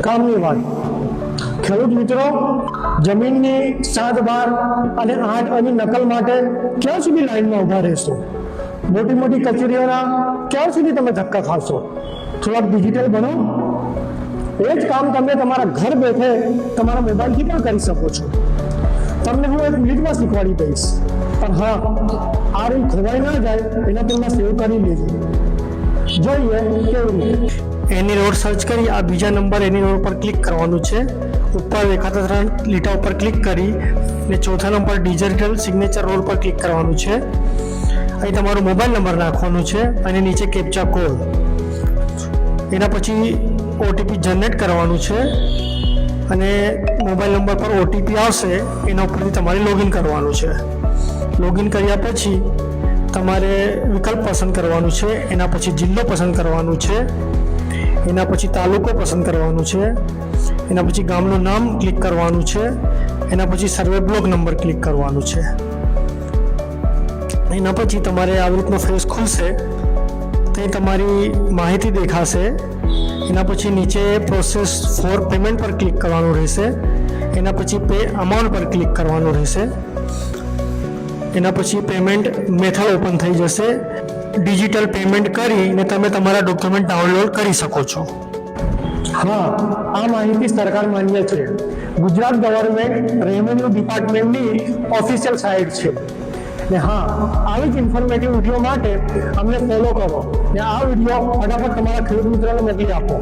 કામની વાત, ખેડૂત મિત્રો, જમીનની 7, 12 અને 8 અને નકલ માટે ક્યાં સુધી લાઈનમાં ઊભા રહેશો? મોટી મોટી કચેરીઓના ક્યાં સુધી તમે ધક્કા ખાશો? થોડાક ડિજિટલ બનો. એ જ કામ તમે તમારા ઘર બેઠે તમારા મોબાઈલથી પણ કરી શકો છો. તમને હું 1 મિનિટમાં શીખવાડી દઈશ, પણ હા, આ રીલ ખોવાઈ ના જાય એના પહેલા સેવ કરી લેજો. જોઈએ કેવી રીતે. એની રોડ સર્ચ કરી આ બીજા નંબર એની રોડ પર ક્લિક કરવાનું છે. ઉપર દેખાતા 3 લીટા ઉપર ક્લિક કરી અને ચોથા નંબર ડિજિટલ સિગ્નેચર રોડ પર ક્લિક કરવાનું છે. અહીં તમારો મોબાઈલ નંબર નાખવાનો છે અને નીચે કેપ્ચા કોડ. એના પછી ઓટીપી જનરેટ કરવાનું છે અને મોબાઈલ નંબર પર ઓટીપી આવશે એના ઉપરથી તમારે લોગિન કરવાનું છે. લોગિન કર્યા પછી તમારે વિકલ્પ પસંદ કરવાનું છે. એના પછી જિલ્લો પસંદ કરવાનું છે. એના પછી તાલુકો પસંદ કરવાનું છે. એના પછી ગામનું નામ ક્લિક કરવાનું છે. એના પછી સર્વે બ્લોક નંબર ક્લિક કરવાનું છે. એના પછી તમારે આવી રીતનો ફેસ ખુલશે, ત્યાં તમારી માહિતી દેખાશે. એના પછી નીચે પ્રોસેસ ફોર પેમેન્ટ પર ક્લિક કરવાનું રહેશે. એના પછી પે અમાઉન્ટ પર ક્લિક કરવાનું રહેશે. એના પછી પેમેન્ટ મેથડ ઓપન થઈ જશે. ડિજિટલ પેમેન્ટ કરીને તમે તમારા ડોક્યુમેન્ટ ડાઉનલોડ કરી શકો છો. હા, આ માહિતી સરકાર માન્ય છે. ગુજરાત ગવર્મેન્ટ રેવન્યુ ડિપાર્ટમેન્ટની ઓફિશિયલ સાઇટ છે. ને હા, આવી જ ઇન્ફોર્મેટિવ વિડીયો માટે અમને ફોલો કરો ને આ વિડીયો ફટાફટ તમારા ખેડૂત મિત્રોને મોકલી આપો.